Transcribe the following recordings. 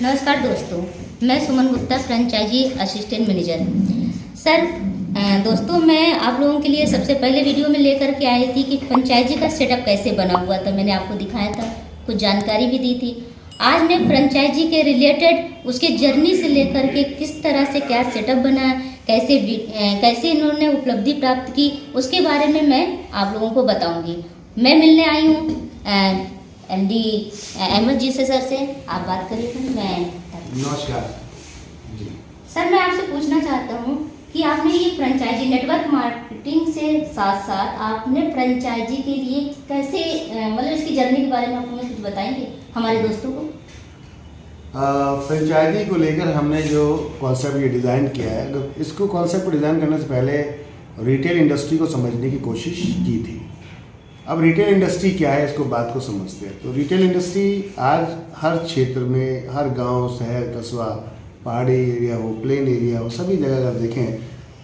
नमस्कार दोस्तों, मैं Suman Gupta, franchisee assistant manager. Sir दोस्तों, मैं आप लोगों के लिए सबसे पहले वीडियो में लेकर के आई थी कि फ्रेंचाइजी का सेटअप कैसे बना हुआ था। मैंने आपको दिखाया था, कुछ जानकारी भी दी थी। आज मैं फ्रेंचाइजी के रिलेटेड उसके जर्नी से लेकर के किस तरह से क्या सेटअप बना, कैसे इन्होंने उपलब्धि प्राप्त की, उसके बारे में मैं आप लोगों को बताऊँगी। मैं मिलने आई हूँ MD अहमद जी से। सर से आप बात करिए। मैं नमस्कार जी। सर, मैं आपसे पूछना चाहता हूँ कि आपने ये फ्रेंचाइजी नेटवर्क मार्केटिंग से साथ साथ आपने फ्रेंचाइजी के लिए कैसे मतलब इसकी जर्नी के बारे में आप हमें कुछ बताएंगे हमारे दोस्तों को? फ्रेंचाइजी को लेकर हमने जो कॉन्सेप्ट ये डिज़ाइन किया है, इसको कॉन्सेप्ट को डिज़ाइन करने से पहले रिटेल इंडस्ट्री को समझने की कोशिश की थी। अब रिटेल इंडस्ट्री क्या है, इसको बात को समझते हैं। तो रिटेल इंडस्ट्री आज हर क्षेत्र में, हर गांव, शहर, कस्बा, पहाड़ी एरिया हो, प्लेन एरिया हो, सभी जगह अगर देखें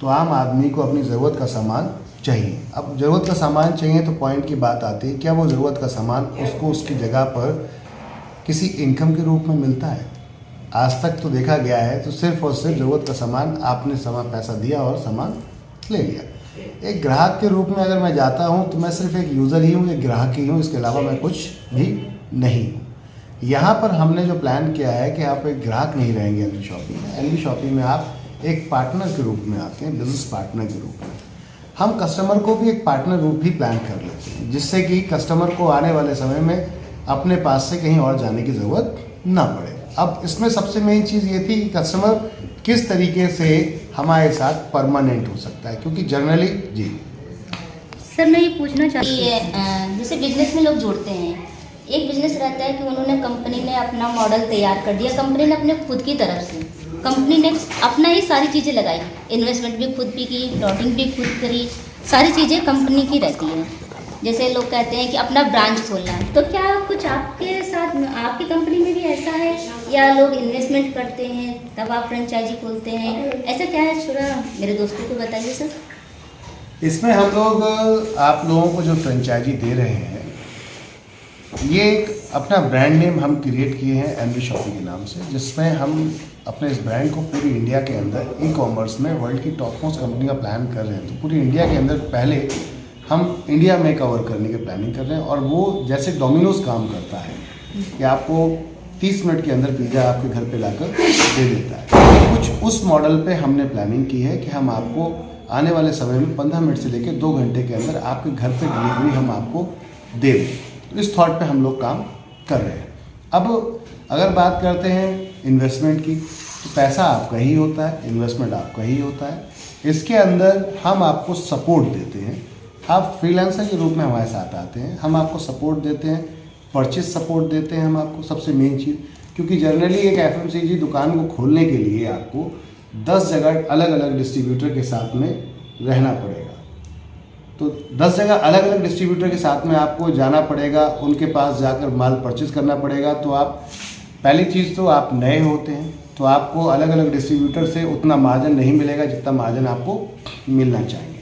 तो आम आदमी को अपनी ज़रूरत का सामान चाहिए। अब ज़रूरत का सामान चाहिए तो पॉइंट की बात आती है, क्या वो ज़रूरत का सामान उसको उसकी जगह पर किसी इनकम के रूप में मिलता है? आज तक तो देखा गया है तो सिर्फ और सिर्फ ज़रूरत का सामान, आपने सामान पैसा दिया और सामान ले लिया। एक ग्राहक के रूप में अगर मैं जाता हूं तो मैं सिर्फ एक यूज़र ही हूं, एक ग्राहक ही हूं, इसके अलावा मैं कुछ भी नहीं हूं। यहाँ पर हमने जो प्लान किया है कि आप एक ग्राहक नहीं रहेंगे एनवी शॉपिंग में। एनवी शॉपिंग में आप एक पार्टनर के रूप में आते हैं, बिजनेस पार्टनर के रूप में। हम कस्टमर को भी एक पार्टनर रूप ही प्लान कर लेते हैं, जिससे कि कस्टमर को आने वाले समय में अपने पास से कहीं और जाने की ज़रूरत ना पड़े। अब इसमें सबसे मेन चीज़ ये थी कि कस्टमर किस तरीके से हमारे साथ परमानेंट हो सकता है, क्योंकि जनरली जी सर, मैं ये पूछना चाहती है, जैसे बिजनेस में लोग जुड़ते हैं, एक बिजनेस रहता है कि उन्होंने कंपनी ने अपना मॉडल तैयार कर दिया, कंपनी ने अपने खुद की तरफ से, कंपनी ने अपना ही सारी चीज़ें लगाई, इन्वेस्टमेंट भी खुद भी की, प्लॉटिंग भी खुद करी, सारी चीज़ें कंपनी की रहती हैं। जैसे लोग कहते हैं कि अपना ब्रांच खोलना है, तो क्या कुछ आपके साथ, आपकी कंपनी में भी ऐसा है, या लोग इन्वेस्टमेंट करते हैं तब आप फ्रेंचाइजी खोलते हैं, ऐसा क्या है? थोड़ा मेरे दोस्तों को बताइए सर। इसमें हम लोग आप लोगों को जो फ्रेंचाइजी दे रहे हैं, ये एक अपना ब्रांड नेम हम क्रिएट किए हैं एनवी शॉपिंग के नाम से, जिसमें हम अपने इस ब्रांड को पूरी इंडिया के अंदर ई-कॉमर्स में वर्ल्ड की टॉप मोस्ट कंपनी का प्लान कर रहे हैं। तो पूरी इंडिया के अंदर पहले हम इंडिया में कवर करने की प्लानिंग कर रहे हैं। और वो जैसे डोमिनोज काम करता है कि आपको 30 मिनट के अंदर पिज़्ज़ा आपके घर पे लाकर दे देता है, कुछ उस मॉडल पे हमने प्लानिंग की है कि हम आपको आने वाले समय में 15 मिनट से लेकर 2 घंटे के अंदर आपके घर पे डिलीवरी हम आपको दे दें। तो इस थॉट पे हम लोग काम कर रहे हैं। अब अगर बात करते हैं इन्वेस्टमेंट की, तो पैसा आपका ही होता है, इन्वेस्टमेंट आपका ही होता है। इसके अंदर हम आपको सपोर्ट देते हैं। आप फ्रीलांसर के रूप में हमारे साथ आते हैं, हम आपको सपोर्ट देते हैं, परचेज सपोर्ट देते हैं हम आपको, सबसे मेन चीज़। क्योंकि जनरली एक FMCG दुकान को खोलने के लिए आपको 10 जगह अलग अलग डिस्ट्रीब्यूटर के साथ में रहना पड़ेगा। तो 10 जगह अलग अलग डिस्ट्रीब्यूटर के साथ में आपको जाना पड़ेगा, उनके पास जाकर माल परचेज करना पड़ेगा। तो आप पहली चीज़ तो आप नए होते हैं, तो आपको अलग अलग डिस्ट्रीब्यूटर से उतना मार्जिन नहीं मिलेगा जितना मार्जिन आपको मिलना चाहिए।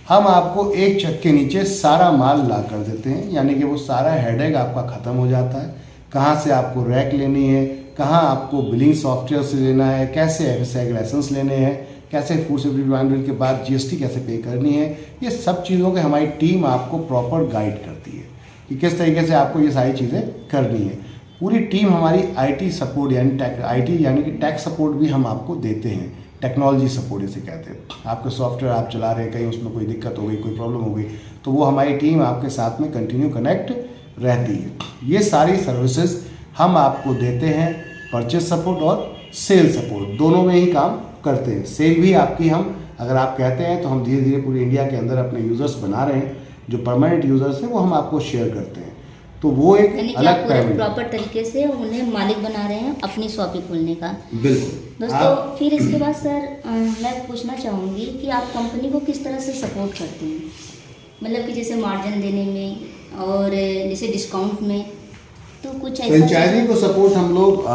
हम आपको एक छत के नीचे सारा माल ला कर देते हैं, यानी कि वो सारा हेडेक आपका ख़त्म हो जाता है। कहाँ से आपको रैक लेनी है, कहाँ आपको बिलिंग सॉफ्टवेयर से लेना है, कैसे FSI लाइसेंस लेने हैं, कैसे फूड सेफ्टी डिपार्टमेंट के बाद GST कैसे पे करनी है, ये सब चीज़ों के हमारी टीम आपको प्रॉपर गाइड करती है कि किस तरीके से आपको ये सारी चीज़ें करनी है। पूरी टीम हमारी IT सपोर्ट यानी कि टैक्स सपोर्ट भी हम आपको देते हैं। टेक्नोलॉजी सपोर्ट इसे कहते हैं। आपके सॉफ्टवेयर आप चला रहे हैं, कहीं उसमें कोई दिक्कत हो गई, कोई प्रॉब्लम हो गई, तो वो हमारी टीम आपके साथ में कंटिन्यू कनेक्ट रहती है। ये सारी सर्विसेज हम आपको देते हैं, परचेज सपोर्ट और सेल सपोर्ट दोनों में ही काम करते हैं। सेल भी आपकी हम, अगर आप कहते हैं तो हम धीरे धीरे पूरी इंडिया के अंदर अपने यूज़र्स बना रहे हैं, जो परमानेंट यूज़र्स हैं वो हम आपको शेयर करते हैं। तो वो एक अलग पेमेंट प्रॉपर तरीके से उन्हें मालिक बना रहे हैं अपनी शॉपिंग खोलने का। बिल्कुल दोस्तों, फिर इसके बाद सर मैं पूछना चाहूँगी कि आप कंपनी को किस तरह से सपोर्ट करते हैं, मतलब कि जैसे मार्जिन देने में और जैसे डिस्काउंट में, तो कुछ ऐसा? फ्रेंचाइजी को सपोर्ट हम लोग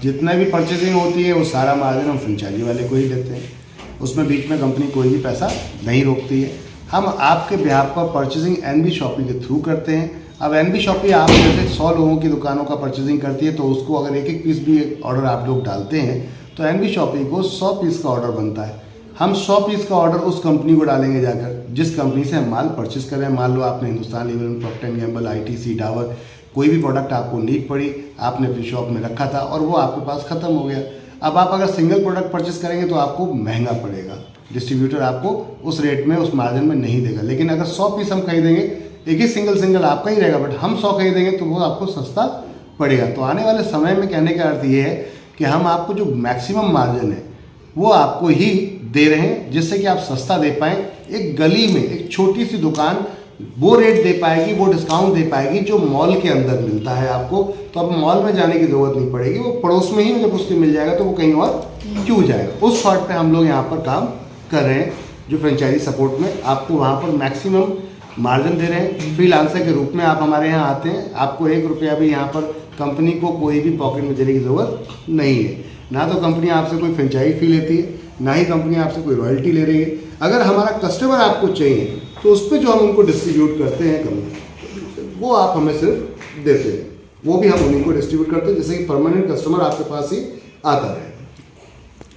जितना भी परचेजिंग होती है वो सारा मार्जिन हम फ्रेंचाइजी वाले को ही देते हैं, उसमें बीच में कंपनी कोई भी पैसा नहीं रोकती है। हम आपके बिहाफ पर परचेजिंग एनवी शॉपिंग के थ्रू करते हैं। अब एनबी शॉपी आप जैसे 100 लोगों की दुकानों का परचेजिंग करती है, तो उसको अगर एक एक पीस भी ऑर्डर आप लोग डालते हैं तो एनबी शॉपी को 100 पीस का ऑर्डर बनता है। हम 100 पीस का ऑर्डर उस कंपनी को डालेंगे जाकर जिस कंपनी से हम माल परचेज कर रहे हैं। मान लो आपने Hindustan Lever, Procter and Gamble, ITC, Dabur, कोई भी प्रोडक्ट आपको नीड पड़ी, आपने अपनी शॉप में रखा था और वो आपके पास ख़त्म हो गया। अब आप अगर सिंगल प्रोडक्ट परचेज करेंगे तो आपको महंगा पड़ेगा, डिस्ट्रीब्यूटर आपको उस रेट में, उस मार्जिन में नहीं देगा। लेकिन अगर 100 पीस हम खरीदेंगे, एक ही सिंगल आपका ही रहेगा, बट हम 100 खरीदेंगे तो वो आपको सस्ता पड़ेगा। तो आने वाले समय में कहने का अर्थ ये है कि हम आपको जो मैक्सिमम मार्जिन है वो आपको ही दे रहे हैं, जिससे कि आप सस्ता दे पाएँ। एक गली में एक छोटी सी दुकान वो रेट दे पाएगी, वो डिस्काउंट दे पाएगी जो मॉल के अंदर मिलता है आपको। तो अब मॉल में जाने की ज़रूरत नहीं पड़ेगी, वो पड़ोस में ही जब उसके मिल जाएगा तो वो कहीं और क्यों जाएगा। उस शॉर्ट पे हम लोग यहाँ पर काम कर रहे हैं, जो फ्रेंचाइजी सपोर्ट में आपको वहाँ पर मैक्सिमम मार्जिन दे रहे हैं। फ्रीलांसर के रूप में आप हमारे यहाँ आते हैं, आपको 1 रुपया भी यहाँ पर कंपनी को कोई भी पॉकेट में देने की ज़रूरत नहीं है। ना तो कंपनी आपसे कोई फ्रेंचाइजी फी लेती है, ना ही कंपनी आपसे कोई रॉयल्टी ले रही है। अगर हमारा कस्टमर आपको चाहिए तो उस पर जो हम उनको डिस्ट्रीब्यूट करते हैं कंपनी, वो आप हमें सिर्फ देते हैं, वो भी हम उन्हीं को डिस्ट्रीब्यूट करते हैं, जैसे कि परमानेंट कस्टमर आपके पास ही आता है।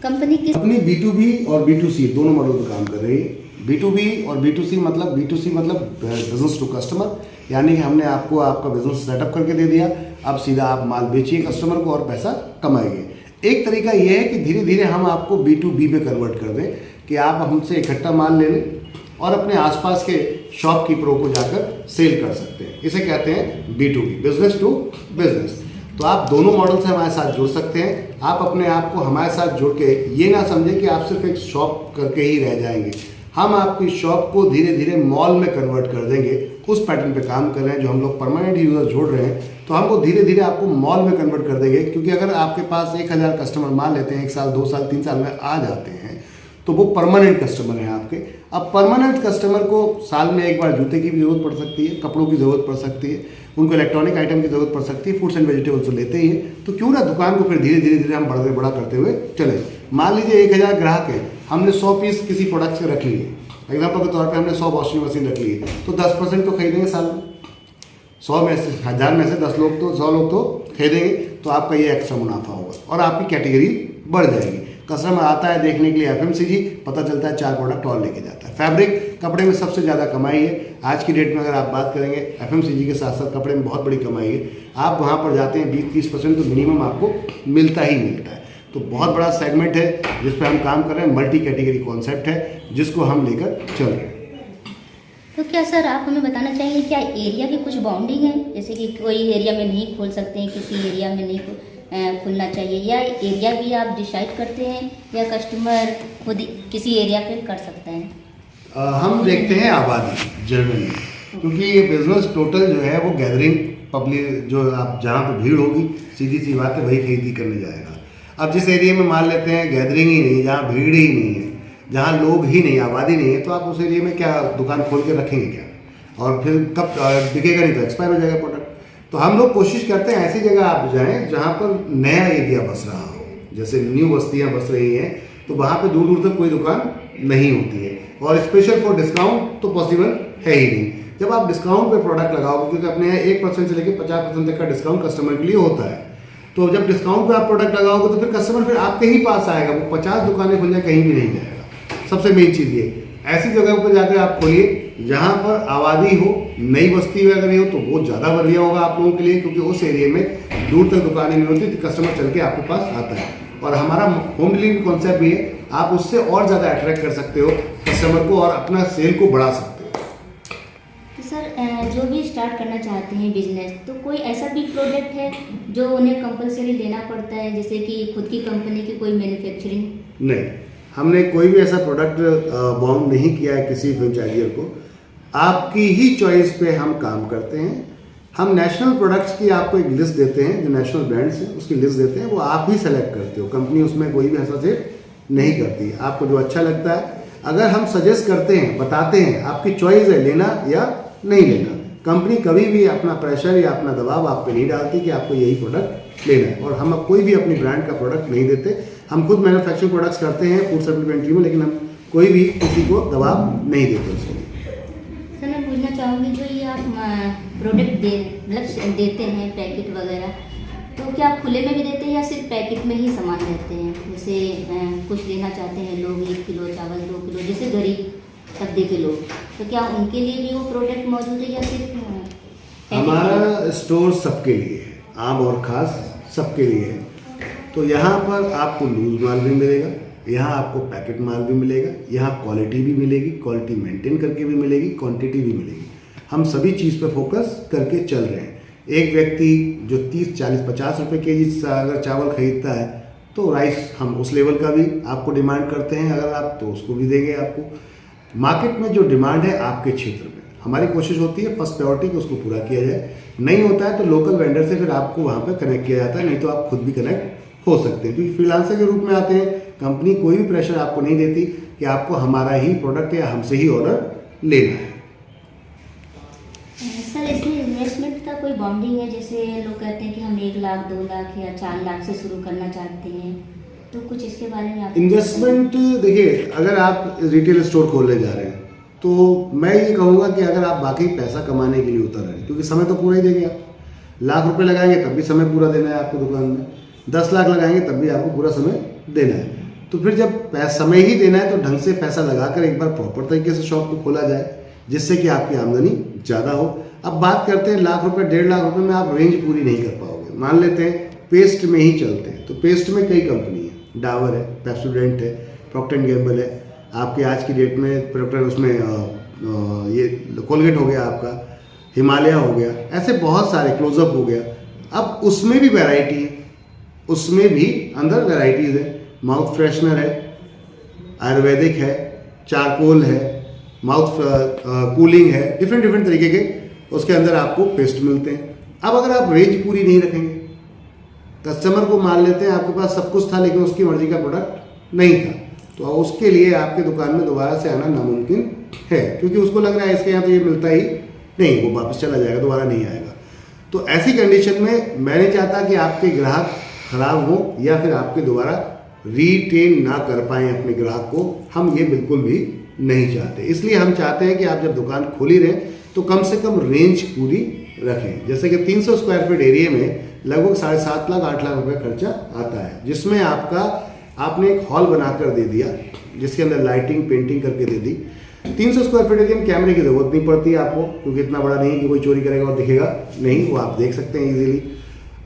कंपनी B2B और B2C दोनों मॉडल पर काम कर रही है। B2B और B2C मतलब बिजनेस टू कस्टमर, यानी कि हमने आपको आपका बिजनेस सेटअप करके दे दिया, अब सीधा आप माल बेचिए कस्टमर को और पैसा कमाइए। एक तरीका ये है कि धीरे धीरे हम आपको B2B में कन्वर्ट कर दें कि आप हमसे इकट्ठा माल ले लें और अपने आसपास के शॉपकीपरों को जाकर सेल कर सकते हैं। इसे कहते हैं B2B, बिजनेस टू बिजनेस। तो आप दोनों मॉडल से हमारे साथ जुड़ सकते हैं। आप अपने आप को हमारे साथ जुड़ के ये ना समझें कि आप सिर्फ एक शॉप करके ही रह जाएंगे। हम आपकी शॉप को धीरे धीरे मॉल में कन्वर्ट कर देंगे। उस पैटर्न पे काम कर रहे हैं, जो हम लोग परमानेंट यूज़र जोड़ रहे हैं, तो हमको धीरे धीरे आपको मॉल में कन्वर्ट कर देंगे। क्योंकि अगर आपके पास 1000 कस्टमर मान लेते हैं, 1 साल 2 साल 3 साल में आ जाते हैं, तो वो परमानेंट कस्टमर हैं आपके। अब परमानेंट कस्टमर को साल में एक बार जूते की भी ज़रूरत पड़ सकती है, कपड़ों की ज़रूरत पड़ सकती है, उनको इलेक्ट्रॉनिक आइटम की ज़रूरत पड़ सकती है, फ्रूट्स एंड वेजिटेबल्स तो लेते ही हैं। तो क्यों ना दुकान को फिर धीरे धीरे हम बड़ा करते हुए चले। मान लीजिए 1000 ग्राहक है, हमने 100 पीस किसी प्रोडक्ट के रख लिए, एग्जाम्पल के तौर पर हमने 100 वॉशिंग मशीन रख ली है, तो 10% तो खरीदेंगे साल में। 100 में से 1000 में से 10 लोग तो 100 लोग तो खरीदेंगे, तो आपका ये एक्स्ट्रा मुनाफा होगा और आपकी कैटेगरी बढ़ जाएगी। कस्टमर आता है देखने के लिए FMCG, पता चलता है 4 प्रोडक्ट और लेके जाता है। फैब्रिक कपड़े में सबसे ज़्यादा कमाई है आज की डेट में। अगर आप बात करेंगे FMCG के साथ साथ कपड़े में बहुत बड़ी कमाई है। आप वहाँ पर जाते हैं 20-30% तो मिनिमम आपको मिलता ही मिलता है। तो बहुत बड़ा सेगमेंट है जिस पर हम काम कर रहे हैं। मल्टी कैटेगरी कॉन्सेप्ट है जिसको हम लेकर चल रहे हैं। तो क्या सर आप हमें बताना चाहेंगे, क्या एरिया की कुछ बाउंडिंग है, जैसे कि कोई एरिया में नहीं खोल सकते हैं, किसी एरिया में नहीं खुलना चाहिए, या एरिया भी आप डिसाइड करते हैं, या कस्टमर खुद किसी एरिया पे कर सकते हैं? हम देखते हैं आबादी जनरली, क्योंकि ये बिजनेस टोटल जो है वो गैदरिंग पब्लिक, जो आप जहाँ पे भीड़ होगी, सीधी सी बात है, वही खरीदी करने जाएगा। अब जिस एरिया में मान लेते हैं गैदरिंग ही नहीं, जहाँ भीड़ ही नहीं है, जहाँ लोग ही नहीं, आबादी नहीं है, तो आप उस एरिया में क्या दुकान खोल के रखेंगे क्या? और फिर कब बिकेगा नहीं तो एक्सपायर हो जाएगा प्रोडक्ट। तो हम लोग कोशिश करते हैं ऐसी जगह आप जाएं जहाँ पर नया एरिया बस रहा हो, जैसे न्यू बस्तियाँ बस रही हैं, तो वहाँ पे दूर दूर तक कोई दुकान नहीं होती है। और स्पेशल फॉर डिस्काउंट तो पॉसिबल है ही नहीं। जब आप डिस्काउंट पे प्रोडक्ट लगाओगे, क्योंकि अपने यहाँ 1% से लेकर 50% तक का डिस्काउंट कस्टमर के लिए होता है, तो जब डिस्काउंट पे आप प्रोडक्ट लगाओगे तो फिर कस्टमर फिर आपके ही पास आएगा। वो 50 दुकानें खुल जाए, कहीं भी नहीं जाएगा। सबसे मेन चीज़ ये, ऐसी जगह पर जाकर आप खोलिए जहाँ पर आबादी हो, नई बस्ती वगैरह हो, तो वो ज़्यादा बढ़िया होगा आप लोगों के लिए, क्योंकि उस एरिया में दूर तक दुकानें नहीं होती, तो कस्टमर चल के आपके पास आता है। और हमारा होम डिलीवरी कॉन्सेप्ट भी है, आप उससे और ज़्यादा अट्रैक्ट कर सकते हो कस्टमर को और अपना सेल को बढ़ा सकते हो। तो सर जो भी स्टार्ट करना चाहते हैं बिजनेस, तो कोई ऐसा भी प्रोडक्ट है जो उन्हें कंपलसरी लेना पड़ता है, जैसे कि खुद की कंपनी की कोई मैन्युफैक्चरिंग? नहीं, हमने कोई भी ऐसा प्रोडक्ट बाउंड नहीं किया है किसी फ्रेंचाइजर को। आपकी ही चॉइस पे हम काम करते हैं। हम नेशनल प्रोडक्ट्स की आपको एक लिस्ट देते हैं, जो नेशनल ब्रांड्स हैं उसकी लिस्ट देते हैं, वो आप ही सेलेक्ट करते हो। कंपनी उसमें कोई भी हस्तक्षेप नहीं करती। आपको जो अच्छा लगता है, अगर हम सजेस्ट करते हैं, बताते हैं, आपकी चॉइस है लेना या नहीं लेना। कंपनी कभी भी अपना प्रेशर या अपना दबाव आप पे नहीं डालती कि आपको यही प्रोडक्ट लेना है। और हम कोई भी अपनी ब्रांड का प्रोडक्ट नहीं देते। हम खुद मैन्युफैक्चरिंग प्रोडक्ट्स करते हैं फूड सप्लीमेंट्री में, लेकिन हम कोई भी किसी को दबाव नहीं देते उसके लिए। सर मैं पूछना चाहूँगी जो ये आप प्रोडक्ट मतलब देते हैं पैकेट वगैरह, तो क्या आप खुले में भी देते हैं या सिर्फ पैकेट में ही सामान रहते हैं? जैसे कुछ लेना चाहते हैं लोग 1 किलो चावल, 2 किलो, जैसे गरीब तबके के लोग, तो क्या उनके लिए भी वो प्रोडक्ट मौजूद है या सिर्फ हमारा स्टोर सबके लिए है, आम और ख़ास सबके लिए है। तो यहाँ पर आपको लूज माल भी मिलेगा, यहाँ आपको पैकेट माल भी मिलेगा, यहाँ क्वालिटी भी मिलेगी, क्वालिटी मेंटेन करके भी मिलेगी, क्वांटिटी भी मिलेगी। हम सभी चीज़ पर फोकस करके चल रहे हैं। एक व्यक्ति जो 30, 40, 50 रुपये केजी अगर चावल खरीदता है तो राइस हम उस लेवल का भी आपको डिमांड करते हैं, अगर आप तो उसको भी देंगे आपको। मार्केट में जो डिमांड है आपके क्षेत्र में, हमारी कोशिश होती है फर्स्ट प्रायोरिटी कि उसको पूरा किया जाए। नहीं होता है तो लोकल वेंडर से फिर आपको वहाँ पर कनेक्ट किया जाता है, नहीं तो आप खुद भी कनेक्ट हो सकते हैं, क्योंकि फ्रीलांसर के रूप में आते हैं। कंपनी कोई भी प्रेशर आपको नहीं देती कि आपको हमारा ही प्रोडक्ट या हमसे ही ऑर्डर लेना है। सर इसमें इन्वेस्टमेंट का कोई बाउंडिंग है? जैसे लोग कहते हैं कि हम 1 लाख 2 लाख या 4 लाख से शुरू करना चाहते हैं, तो कुछ इसके बारे में आप इन्वेस्टमेंट देखिए, अगर आप रिटेल स्टोर खोलने जा रहे हैं तो मैं ये कहूँगा कि अगर आप बाकी पैसा कमाने के लिए उतर रहे हैं, क्योंकि समय तो पूरा ही देंगे आप। लाख रुपए लगाएंगे तब भी समय पूरा देना है आपको दुकान में, 10 लाख लगाएंगे तब भी आपको पूरा समय देना है। तो फिर जब समय ही देना है तो ढंग से पैसा लगाकर एक बार प्रॉपर तरीके से शॉप को खोला जाए, जिससे कि आपकी आमदनी ज़्यादा हो। अब बात करते हैं लाख रुपए 1.5 लाख रुपए में आप रेंज पूरी नहीं कर पाओगे। मान लेते हैं पेस्ट में ही चलते हैं, तो पेस्ट में कई कंपनी है, डाबर है, पेप्सोडेंट है, प्रॉक्टर एंड गैम्बल है, आपके आज की डेट में प्रॉक्टर, उसमें ये कोलगेट हो गया आपका, हिमालय हो गया, ऐसे बहुत सारे, क्लोजअप हो गया। अब उसमें भी वैरायटी है, उसमें भी अंदर वैराइटीज़ है। माउथ फ्रेशनर है, आयुर्वेदिक है, चारकोल है, माउथ कूलिंग है, डिफरेंट तरीके के उसके अंदर आपको पेस्ट मिलते हैं। अब अगर आप रेंज पूरी नहीं रखेंगे, कस्टमर को मान लेते हैं आपके पास सब कुछ था लेकिन उसकी मर्जी का प्रोडक्ट नहीं था, तो उसके लिए आपके दुकान में दोबारा से आना नामुमकिन है, क्योंकि उसको लग रहा है इसके यहाँ तो ये मिलता ही नहीं, वो वापस चला जाएगा, दोबारा नहीं आएगा। तो ऐसी कंडीशन में मैं नहीं चाहता कि आपके ग्राहक खराब हो या फिर आपके दोबारा रिटेन ना कर पाएँ अपने ग्राहक को, हम ये बिल्कुल भी नहीं चाहते। इसलिए हम चाहते हैं कि आप जब दुकान खोली रहें तो कम से कम रेंज पूरी रखें। जैसे कि 300 स्क्वायर फीट एरिया में लगभग 7.5 लाख 8 लाख रुपए खर्चा आता है, जिसमें आपने एक हॉल बनाकर दे दिया, जिसके अंदर लाइटिंग पेंटिंग करके दे दी। 300 स्क्वायर फीट एरिया में कैमरे की जरूरत नहीं पड़ती आपको, क्योंकि इतना बड़ा नहीं कि कोई चोरी करेगा और दिखेगा नहीं, वो आप देख सकते हैं इजीली।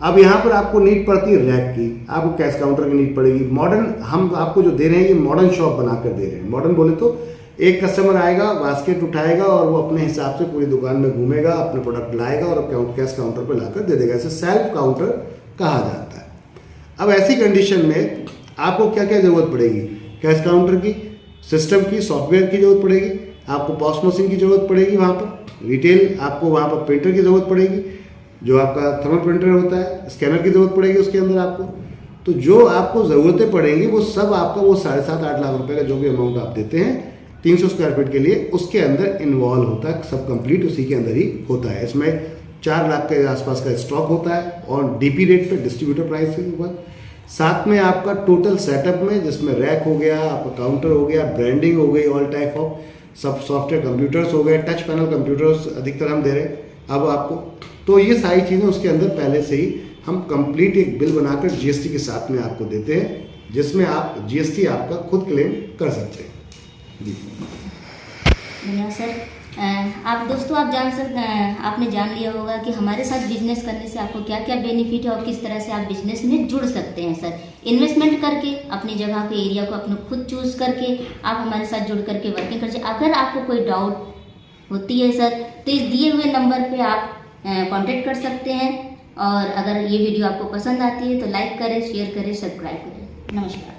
अब यहाँ पर आपको नीड पड़ती है रैक की, आपको कैश काउंटर की नीड पड़ेगी। मॉडर्न हम आपको जो दे रहे हैं ये मॉडर्न शॉप बनाकर दे रहे हैं। मॉडर्न बोले तो एक कस्टमर आएगा, बास्केट उठाएगा और वो अपने हिसाब से पूरी दुकान में घूमेगा, अपने प्रोडक्ट लाएगा और कैश काउंटर पर लाकर दे देगा। इसे सेल्फ काउंटर कहा जाता है। अब ऐसी कंडीशन में आपको क्या क्या ज़रूरत पड़ेगी? कैश काउंटर की, सिस्टम की, सॉफ्टवेयर की ज़रूरत पड़ेगी, आपको पॉस मशीन की ज़रूरत पड़ेगी, वहाँ पर रिटेल आपको वहाँ पर प्रिंटर की ज़रूरत पड़ेगी, जो आपका थर्मल प्रिंटर होता है, स्कैनर की ज़रूरत पड़ेगी उसके अंदर आपको। तो जो आपको ज़रूरतें पड़ेंगी वो सब आपका वो 7.5-8 लाख रुपए का जो भी अमाउंट आप देते हैं 300 स्क्वायर फीट के लिए, उसके अंदर इन्वॉल्व होता है, सब कंप्लीट उसी के अंदर ही होता है। इसमें 4 लाख के आसपास का स्टॉक होता है और डीपी रेट पे, डिस्ट्रीब्यूटर प्राइस के ऊपर। साथ में आपका टोटल सेटअप में, जिसमें रैक हो गया, आपका काउंटर हो गया, ब्रांडिंग हो गई, ऑल टाइप ऑफ सब सॉफ्टवेयर कंप्यूटर्स हो गए, टच पैनल कंप्यूटर्स अधिकतर हम दे रहे हैं अब आपको। तो ये सारी चीज़ें उसके अंदर पहले से ही हम कंप्लीट एक बिल बनाकर जीएसटी के साथ में आपको देते हैं, जिसमें आप जीएसटी आपका खुद क्लेम कर सकते हैं। जी धन्यवाद सर। आप दोस्तों आपने जान लिया होगा कि हमारे साथ बिजनेस करने से आपको क्या क्या बेनिफिट है और किस तरह से आप बिजनेस में जुड़ सकते हैं सर। इन्वेस्टमेंट करके अपनी जगह को, एरिया को अपने खुद चूज करके आप हमारे साथ जुड़ करके वर्किंग कर। अगर आपको कोई डाउट होती है सर तो इस दिए हुए नंबर पे आप कांटेक्ट कर सकते हैं। और अगर ये वीडियो आपको पसंद आती है तो लाइक करें, शेयर करें, सब्सक्राइब करें। नमस्कार।